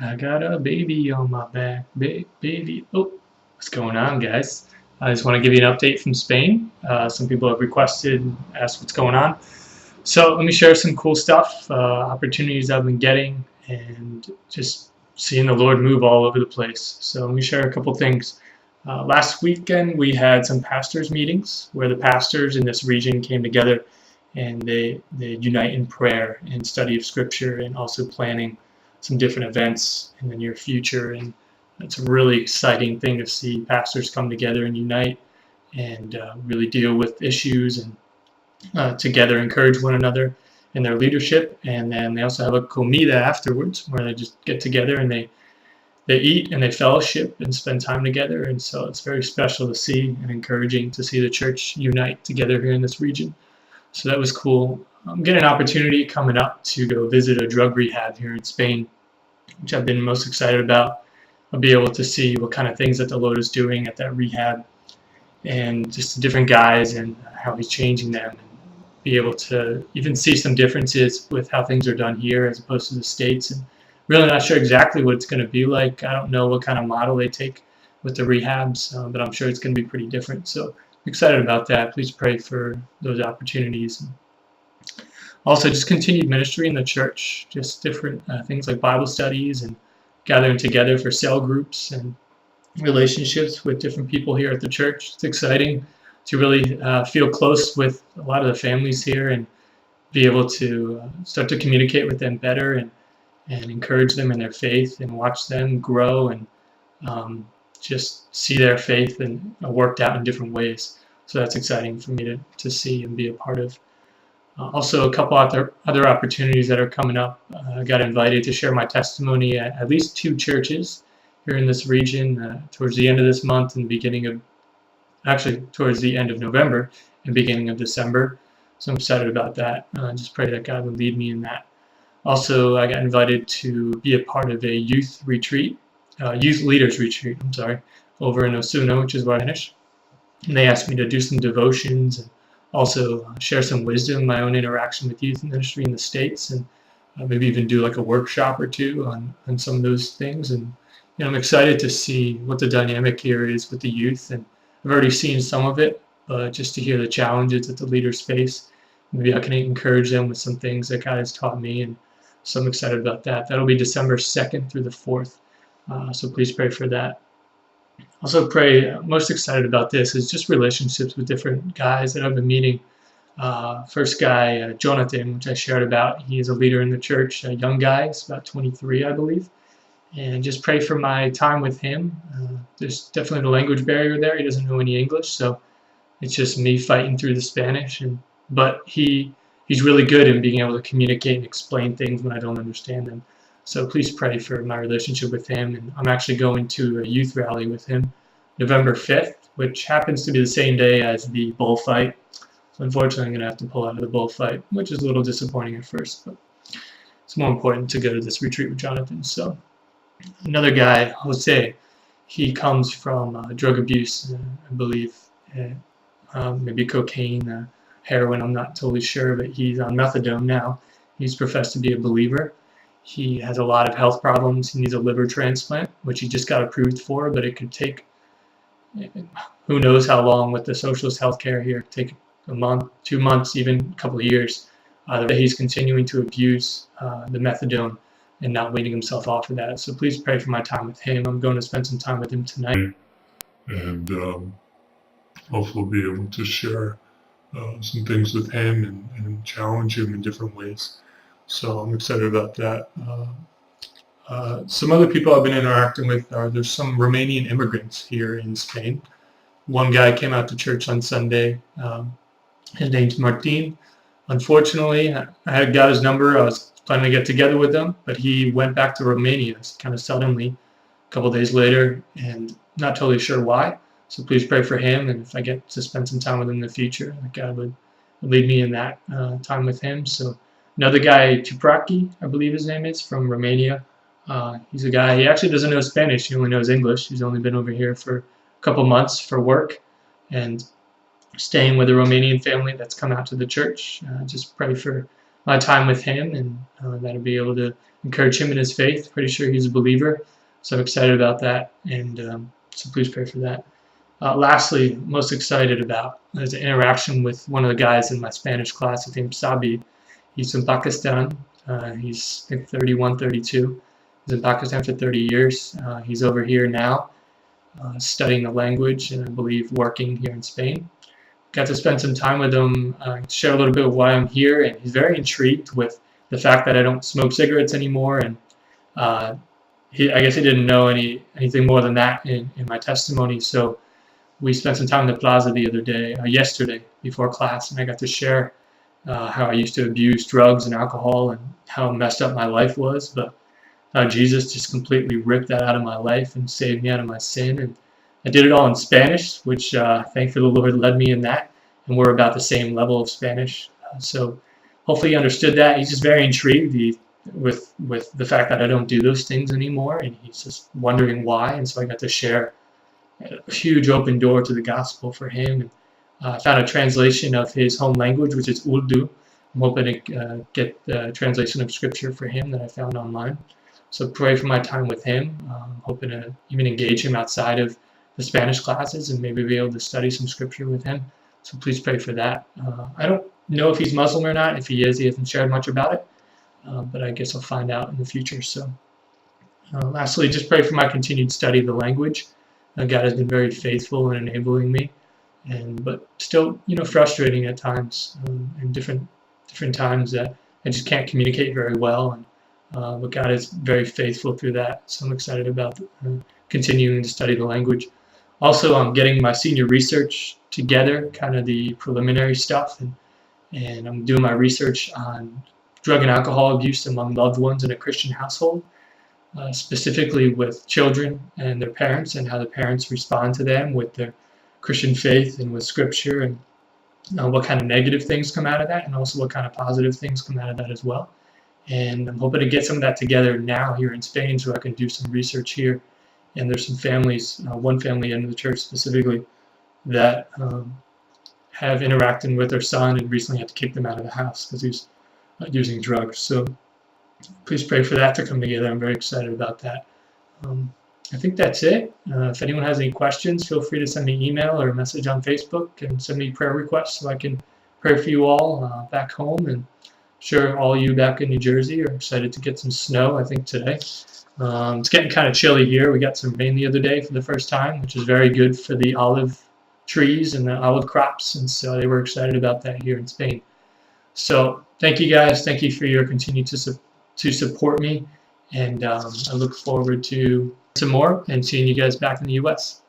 I got a baby on my back, baby. Oh, what's going on, guys? I just want to give you an update from Spain. Some people have requested, asked what's going on. So let me share some cool stuff, opportunities I've been getting, and just seeing the Lord move all over the place. So let me share a couple things. Last weekend we had some pastors meetings where the pastors in this region came together and they unite in prayer and study of scripture and also planning some different events in the near future. And it's a really exciting thing to see pastors come together and unite and really deal with issues and together encourage one another in their leadership. And then they also have a comida afterwards where they just get together and they eat and they fellowship and spend time together. And so it's very special to see and encouraging to see the church unite together here in this region. So that was cool. I'm getting an opportunity coming up to go visit a drug rehab here in Spain, which I've been most excited about. I'll be able to see what kind of things that the Lord is doing at that rehab and just the different guys and how He's changing them, and be able to even see some differences with how things are done here as opposed to the States. And really not sure exactly what it's going to be like. I don't know what kind of model they take with the rehabs, but I'm sure it's going to be pretty different. So I'm excited about that. Please pray for those opportunities. Also, just continued ministry in the church, just different things like Bible studies and gathering together for cell groups and relationships with different people here at the church. It's exciting to really feel close with a lot of the families here and be able to start to communicate with them better and encourage them in their faith and watch them grow and just see their faith and worked out in different ways. So that's exciting for me to see and be a part of. Also, a couple other opportunities that are coming up. I got invited to share my testimony at least two churches here in this region towards the end of this month and towards the end of November and beginning of December. So I'm excited about that. Just pray that God would lead me in that. Also, I got invited to be a part of a youth retreat, youth leaders retreat, over in Osuna, which is where I finish. And they asked me to do some devotions and also share some wisdom, my own interaction with youth ministry in the States, and maybe even do like a workshop or two on some of those things. And I'm excited to see what the dynamic here is with the youth. And I've already seen some of it, but just to hear the challenges that the leaders face, maybe I can encourage them with some things that God has taught me. And so I'm excited about that. That'll be December 2nd through the 4th. So please pray for that. Also pray, most excited about this is just relationships with different guys that I've been meeting. First guy, Jonathan, which I shared about, he is a leader in the church, a young guy, he's about 23, I believe. And just pray for my time with him. There's definitely the language barrier there. He doesn't know any English, so it's just me fighting through the Spanish. But he's really good in being able to communicate and explain things when I don't understand them. So please pray for my relationship with him. And I'm actually going to a youth rally with him November 5th, which happens to be the same day as the bullfight. So unfortunately, I'm going to have to pull out of the bullfight, which is a little disappointing at first. But it's more important to go to this retreat with Jonathan. So another guy, Jose, he comes from drug abuse, I believe, maybe cocaine, heroin, I'm not totally sure, but he's on methadone now. He's professed to be a believer. He has a lot of health problems. He needs a liver transplant, which he just got approved for, but it could take, who knows how long with the socialist health care here, it could take a month, 2 months, even a couple of years. He's continuing to abuse the methadone and not weaning himself off of that. So please pray for my time with him. I'm going to spend some time with him tonight. And hopefully we'll be able to share some things with him and challenge him in different ways. So I'm excited about that. Some other people I've been interacting with there's some Romanian immigrants here in Spain. One guy came out to church on Sunday. His name's Martin. Unfortunately, I had got his number. I was planning to get together with him, but he went back to Romania kind of suddenly a couple days later, and not totally sure why. So please pray for him, and if I get to spend some time with him in the future, that God would lead me in that time with him. So another guy, Tupraki, I believe his name is, from Romania. He's a guy, he actually doesn't know Spanish, he only knows English. He's only been over here for a couple months for work and staying with a Romanian family that's come out to the church. Just pray for my time with him, and that I'll be able to encourage him in his faith. Pretty sure he's a believer, so I'm excited about that, and so please pray for that. Lastly, most excited about is an interaction with one of the guys in my Spanish class. His name's Sabi. He's from Pakistan. He's I think 31, 32. He's in Pakistan for 30 years. He's over here now studying the language and I believe working here in Spain. Got to spend some time with him, share a little bit of why I'm here, and he's very intrigued with the fact that I don't smoke cigarettes anymore, and I guess he didn't know anything more than that in my testimony. So we spent some time in the plaza the other day, yesterday, before class, and I got to share how I used to abuse drugs and alcohol and how messed up my life was, but how Jesus just completely ripped that out of my life and saved me out of my sin. And I did it all in Spanish, which thankfully the Lord led me in that, and we're about the same level of Spanish. So hopefully he understood that. He's just very intrigued with the fact that I don't do those things anymore, and he's just wondering why. And so I got to share a huge open door to the gospel for him. I found a translation of his home language, which is Urdu. I'm hoping to get the translation of scripture for him that I found online. So pray for my time with him. I'm hoping to even engage him outside of the Spanish classes and maybe be able to study some scripture with him. So please pray for that. I don't know if he's Muslim or not. If he is, he hasn't shared much about it. But I guess I'll find out in the future. So lastly, just pray for my continued study of the language. God has been very faithful in enabling me, but still, frustrating at times, and different times that I just can't communicate very well. But God is very faithful through that, so I'm excited about continuing to study the language. Also, I'm getting my senior research together, kind of the preliminary stuff, and I'm doing my research on drug and alcohol abuse among loved ones in a Christian household. Specifically with children and their parents, and how the parents respond to them with their Christian faith and with scripture, and what kind of negative things come out of that, and also what kind of positive things come out of that as well. And I'm hoping to get some of that together now here in Spain so I can do some research here. And there's some families, one family in the church specifically, that have interacted with their son and recently had to kick them out of the house because he's using drugs. So please pray for that to come together. I'm very excited about that. I think that's it. If anyone has any questions, feel free to send me an email or a message on Facebook and send me prayer requests so I can pray for you all back home. And sure, all you back in New Jersey are excited to get some snow, I think, today. It's getting kind of chilly here. We got some rain the other day for the first time, which is very good for the olive trees and the olive crops. And so they were excited about that here in Spain. So thank you guys. Thank you for your continued to support me, and I look forward to some more and seeing you guys back in the US.